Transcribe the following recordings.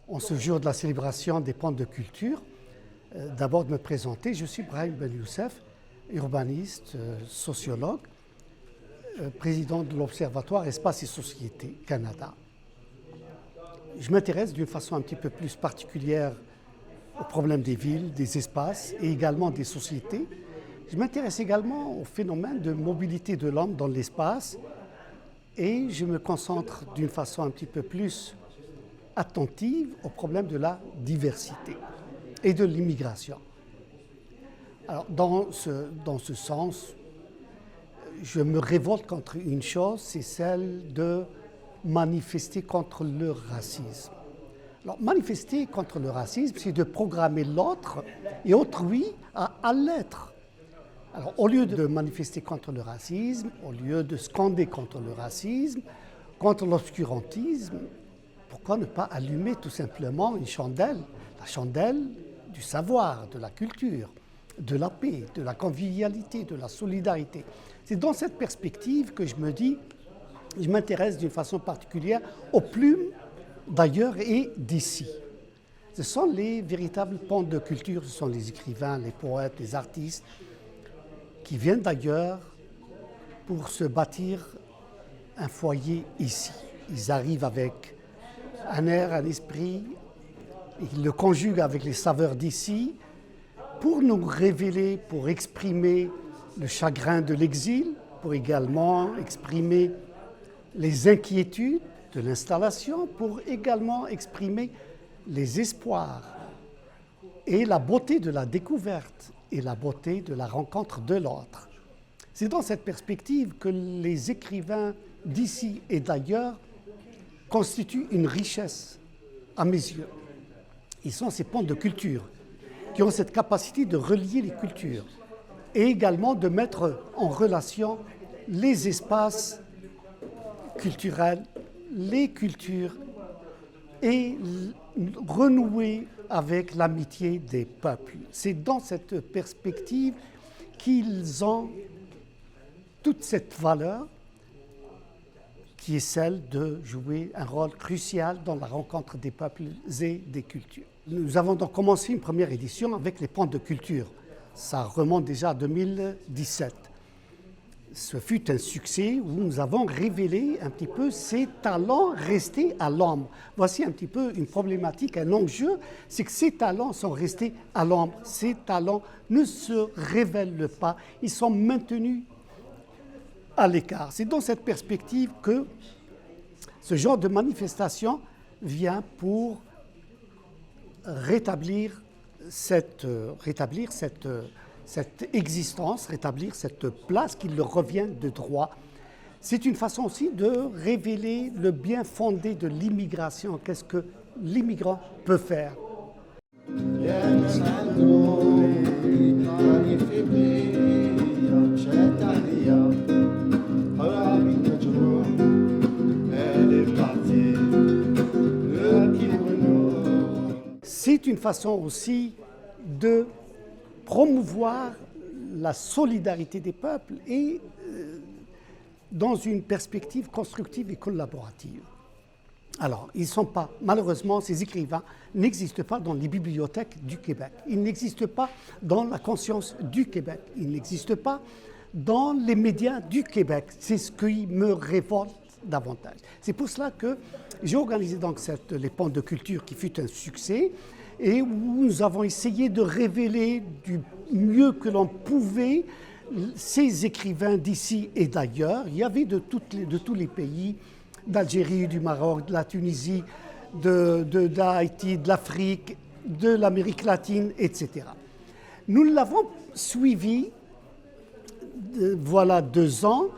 En ce jour de la célébration des ponts de culture, d'abord de me présenter, je suis Brahim Ben Youssef, urbaniste, sociologue, président de l'Observatoire Espace et Société Canada. Je m'intéresse d'une façon un petit peu plus particulière aux problèmes des villes, des espaces et également des sociétés. Je m'intéresse également au phénomène de mobilité de l'homme dans l'espace et je me concentre d'une façon un petit peu plus attentive au problème de la diversité et de l'immigration. Alors, dans ce sens, je me révolte contre une chose, c'est celle de manifester contre le racisme. Alors, manifester contre le racisme, c'est de programmer l'autre et autrui à l'être. Alors, au lieu de manifester contre le racisme, au lieu de scander contre le racisme, contre l'obscurantisme, pourquoi ne pas allumer tout simplement une chandelle, la chandelle du savoir, de la culture, de la paix, de la convivialité, de la solidarité. C'est dans cette perspective que je me dis, je m'intéresse d'une façon particulière aux plumes d'ailleurs et d'ici. Ce sont les véritables ponts de culture, ce sont les écrivains, les poètes, les artistes qui viennent d'ailleurs pour se bâtir un foyer ici. Ils arrivent avec un air, un esprit, ils le conjuguent avec les saveurs d'ici pour nous révéler, pour exprimer le chagrin de l'exil, pour également exprimer les inquiétudes de l'installation, pour également exprimer les espoirs et la beauté de la découverte et la beauté de la rencontre de l'autre. C'est dans cette perspective que les écrivains d'ici et d'ailleurs constituent une richesse à mes yeux. Ils sont ces ponts de culture qui ont cette capacité de relier les cultures et également de mettre en relation les espaces culturels, les cultures et renouer avec l'amitié des peuples. C'est dans cette perspective qu'ils ont toute cette valeur qui est celle de jouer un rôle crucial dans la rencontre des peuples et des cultures. Nous avons donc commencé une première édition avec les ponts de culture. Ça remonte déjà à 2017. Ce fut un succès où nous avons révélé un petit peu ces talents restés à l'ombre. Voici un petit peu une problématique, un enjeu, c'est que ces talents sont restés à l'ombre. Ces talents ne se révèlent pas, ils sont maintenus à l'écart. C'est dans cette perspective que ce genre de manifestation vient pour rétablir cette existence, rétablir cette place qui leur revient de droit. C'est une façon aussi de révéler le bien fondé de l'immigration. Qu'est-ce que l'immigrant peut faire? C'est une façon aussi de promouvoir la solidarité des peuples et dans une perspective constructive et collaborative. Alors, ils ne sont pas, malheureusement, ces écrivains n'existent pas dans les bibliothèques du Québec. Ils n'existent pas dans la conscience du Québec. Ils n'existent pas dans les médias du Québec. C'est ce qui me révolte davantage. C'est pour cela que j'ai organisé donc les ponts de culture qui fut un succès et où nous avons essayé de révéler du mieux que l'on pouvait ces écrivains d'ici et d'ailleurs. Il y avait de tous les pays, d'Algérie, du Maroc, de la Tunisie, d'Haïti, de l'Afrique, de l'Amérique latine, etc. Nous l'avons suivi, voilà 2 ans,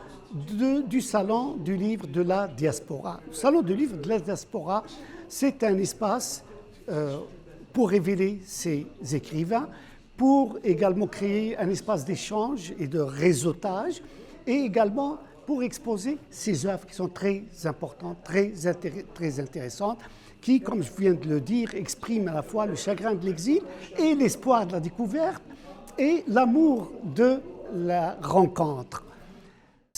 du Salon du Livre de la Diaspora. Le Salon du Livre de la Diaspora, c'est un espace pour révéler ces écrivains, pour également créer un espace d'échange et de réseautage, et également pour exposer ces œuvres qui sont très importantes, très intéressantes, qui, comme je viens de le dire, expriment à la fois le chagrin de l'exil et l'espoir de la découverte et l'amour de la rencontre.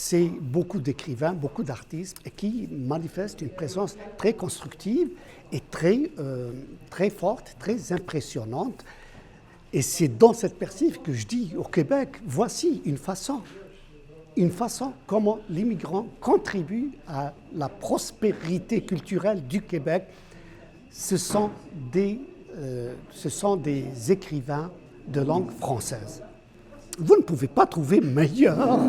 c'est beaucoup d'écrivains, beaucoup d'artistes et qui manifestent une présence très constructive et très forte, très impressionnante. Et c'est dans cette perspective que je dis au Québec, voici une façon comment l'immigrant contribue à la prospérité culturelle du Québec. Ce sont des écrivains de langue française. Vous ne pouvez pas trouver meilleur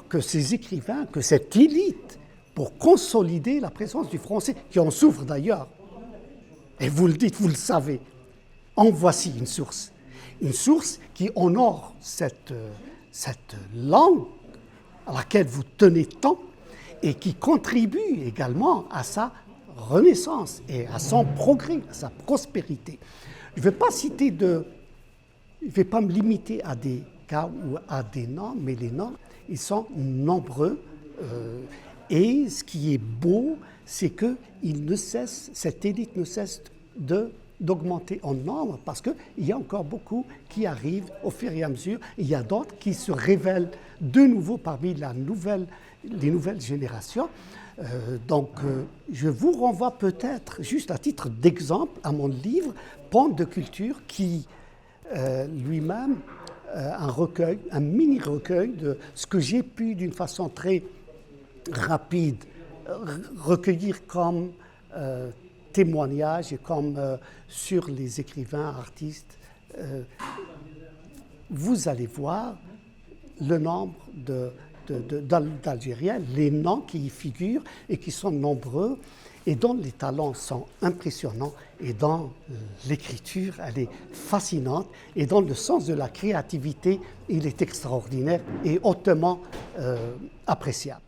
que ces écrivains, que cette élite, pour consolider la présence du français, qui en souffre d'ailleurs. Et vous le dites, vous le savez. En voici une source qui honore cette langue à laquelle vous tenez tant et qui contribue également à sa renaissance et à son progrès, à sa prospérité. Je ne vais pas me limiter à des cas ou à des noms, mais les noms, ils sont nombreux. Et ce qui est beau, c'est que cette élite ne cesse d'augmenter en nombre parce qu'il y a encore beaucoup qui arrivent au fur et à mesure. Il y a d'autres qui se révèlent de nouveau parmi les nouvelles générations. Je vous renvoie peut-être, juste à titre d'exemple, à mon livre « Pente de culture » qui lui-même un mini-recueil de ce que j'ai pu d'une façon très rapide recueillir comme témoignages et comme sur les écrivains, artistes. Vous allez voir le nombre d'Algériens, les noms qui y figurent et qui sont nombreux et dont les talents sont impressionnants et dont l'écriture, elle est fascinante et dont le sens de la créativité, il est extraordinaire et hautement appréciable.